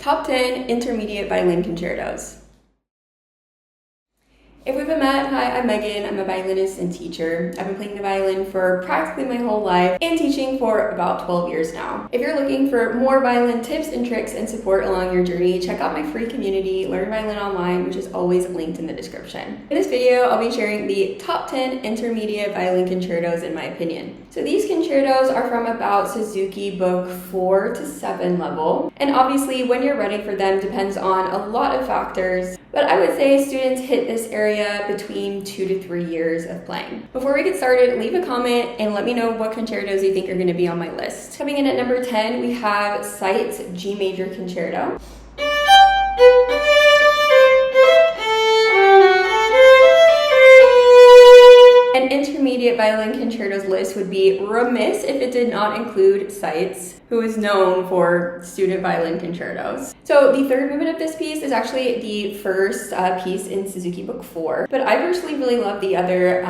Top 10 Intermediate Violin Concertos. If we haven't met, hi, I'm Megan. I'm a violinist and teacher. I've been playing the violin for practically my whole life and teaching for about 12 years now. If you're looking for more violin tips and tricks and support along your journey, check out my free community, Learn Violin Online, which is always linked in the description. In this video, I'll be sharing the top 10 intermediate violin concertos in my opinion. So these concertos are from about Suzuki Book 4 to 7 level. And obviously when you're ready for them depends on a lot of factors, but I would say students hit this area between 2 to 3 years of playing. Before we get started, leave a comment and let me know what concertos you think are going to be on my list. Coming in at number 10, we have Seitz G Major Concerto. An intermediate violin concertos list would be remiss if it did not include Seitz, who is known for student violin concertos. So the third movement of this piece is actually the first piece in Suzuki Book 4, but I personally really love the other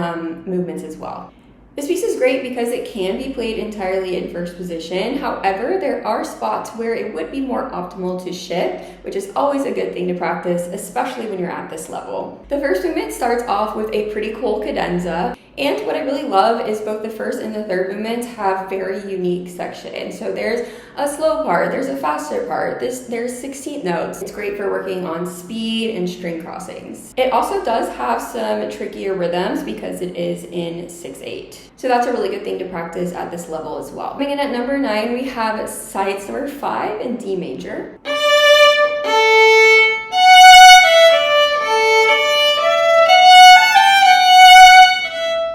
movements as well. This piece is great because it can be played entirely in first position. However, there are spots where it would be more optimal to shift, which is always a good thing to practice, especially when you're at this level. The first movement starts off with a pretty cool cadenza. And what I really love is both the first and the third movements have very unique sections. So there's a slow part, there's a faster part, there's 16th notes. It's great for working on speed and string crossings. It also does have some trickier rhythms because it is in 6/8. So that's a really good thing to practice at this level as well. Coming in at number 9, we have Seitz number 5 in D major.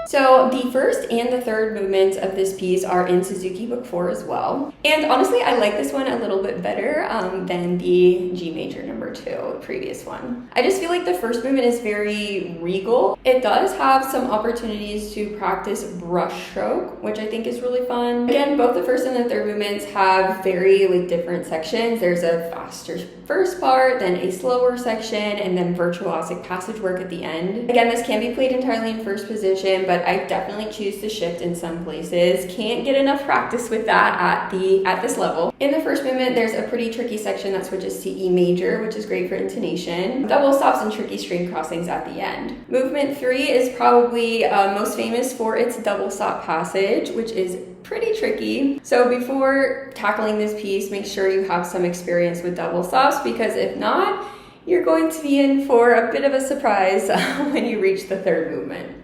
So the first and the third movements of this piece are in Suzuki Book 4 as well. And honestly, I like this one a little bit better than the G major number 2, previous one. I just feel like the first movement is very regal. It does have some opportunities to practice brush stroke, which I think is really fun. Again, both the first and the third movements have very different sections. There's a faster first part, then a slower section, and then virtuosic passage work at the end. Again, this can be played entirely in first position, but I definitely choose to shift in some places. Can't get enough practice with that at this level. In the first movement, there's a pretty tricky section that switches to E major, which is great for intonation. Double stops and tricky string crossings at the end. Movement 3 is probably most famous for its double stop passage, which is pretty tricky. So before tackling this piece, make sure you have some experience with double stops, because if not, you're going to be in for a bit of a surprise when you reach the third movement.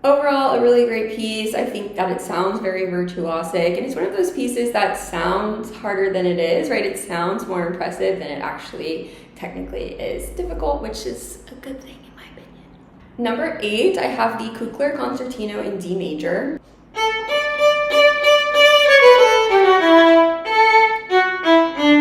Overall, a really great piece. I think that it sounds very virtuosic, and it's one of those pieces that sounds harder than it is, right? It sounds more impressive than it actually technically is difficult, which is a good thing in my opinion. Number 8, I have the Kukler Concertino in D major.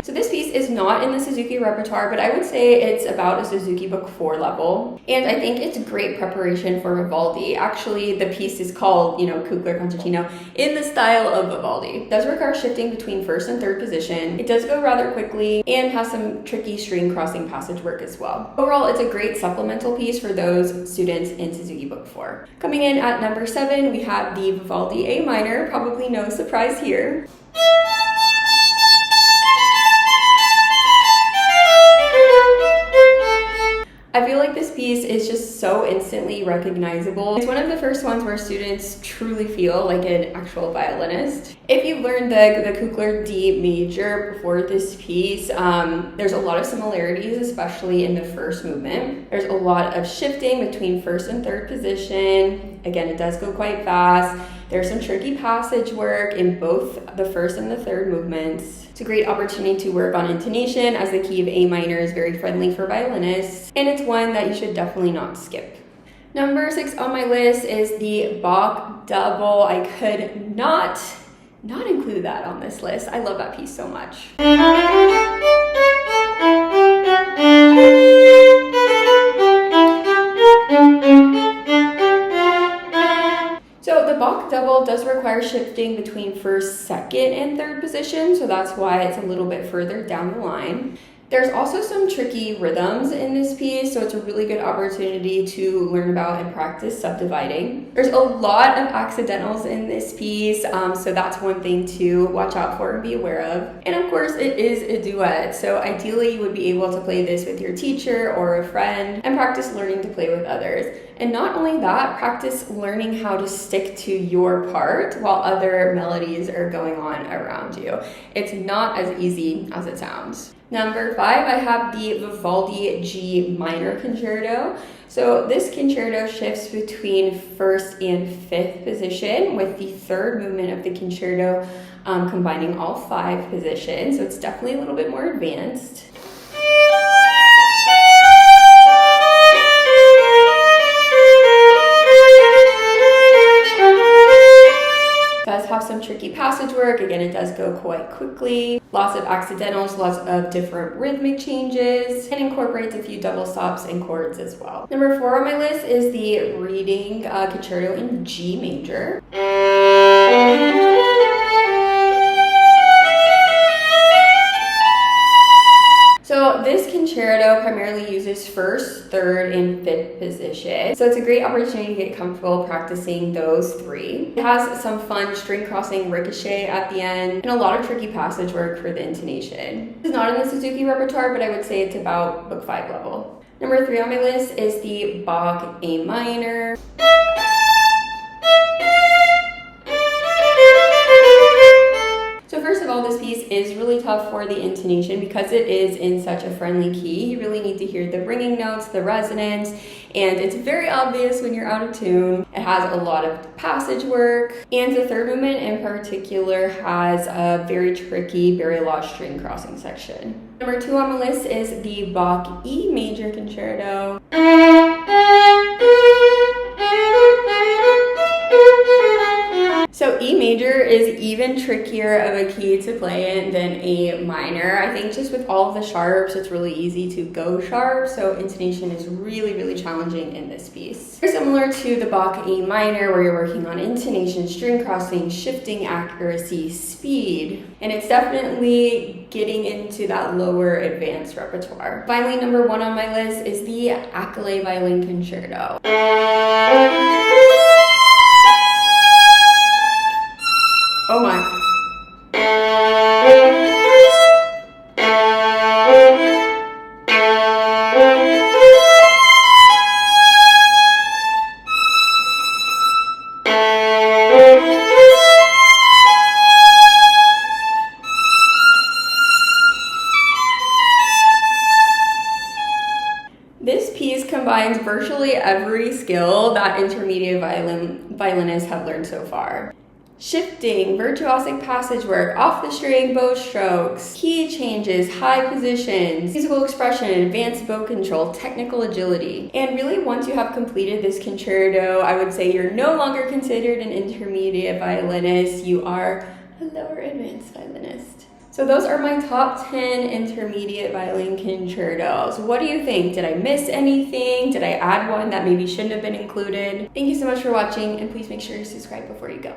So this piece is not in the Suzuki repertoire, but I would say it's about a Suzuki Book 4 level. And I think it's great preparation for Vivaldi. Actually, the piece is called, Kukler Concertino in the style of Vivaldi. It does require shifting between first and third position. It does go rather quickly and has some tricky string crossing passage work as well. Overall, it's a great supplemental piece for those students in Suzuki Book 4. Coming in at number 7, we have the Vivaldi A minor, probably no surprise here. I feel like this piece is just so instantly recognizable. It's one of the first ones where students truly feel like an actual violinist. If you've learned the Kukler D major before this piece, there's a lot of similarities, especially in the first movement. There's a lot of shifting between first and third position. Again, it does go quite fast. There's some tricky passage work in both the first and the third movements. It's a great opportunity to work on intonation, as the key of A minor is very friendly for violinists, and it's one that you should definitely not skip. Number 6 on my list is the Bach double. I could not include that on this list. I love that piece so much. So the Bach double does require shifting between first, second, and third position, so that's why it's a little bit further down the line. There's also some tricky rhythms in this piece, so it's a really good opportunity to learn about and practice subdividing. There's a lot of accidentals in this piece, so that's one thing to watch out for and be aware of. And of course, it is a duet, so ideally you would be able to play this with your teacher or a friend and practice learning to play with others. And not only that, practice learning how to stick to your part while other melodies are going on around you. It's not as easy as it sounds. Number 5, I have the Vivaldi G minor concerto. So this concerto shifts between 1st and 5th position, with the 3rd movement of the concerto combining all 5 positions. So it's definitely a little bit more advanced. Does have some tricky passage work. Again, it does go quite quickly. Lots of accidentals, lots of different rhythmic changes, and incorporates a few double stops and chords as well. Number 4 on my list is the Reading Concerto in G major. So this concerto primarily uses 1st, 3rd, and 5th position. So it's a great opportunity to get comfortable practicing those 3. It has some fun string crossing ricochet at the end and a lot of tricky passage work for the intonation. This is not in the Suzuki repertoire, but I would say it's about book 5 level. Number 3 on my list is the Bach A minor. So first of all, this piece is really tough for the intonation because it is in such a friendly key. You really need to hear the ringing notes, the resonance, and it's very obvious when you're out of tune. It has a lot of passage work, and the 3rd movement in particular has a very tricky Barry-Law string crossing section. Number 2 on my list is the Bach E major concerto. So E major is even trickier of a key to play in than A minor. I think just with all of the sharps, it's really easy to go sharp, so intonation is really, really challenging in this piece. Very similar to the Bach A minor, where you're working on intonation, string crossing, shifting accuracy, speed, and it's definitely getting into that lower advanced repertoire. Finally, number 1 on my list is the Accolade Violin Concerto. Oh my. This piece combines virtually every skill that intermediate violinists have learned so far. Shifting, virtuosic passage work, off the string bow strokes, key changes, high positions, musical expression, advanced bow control, technical agility. And really, once you have completed this concerto, I would say you're no longer considered an intermediate violinist, you are a lower advanced violinist. So those are my top 10 intermediate violin concertos. What do you think? Did I miss anything? Did I add one that maybe shouldn't have been included? Thank you so much for watching, and please make sure you subscribe before you go.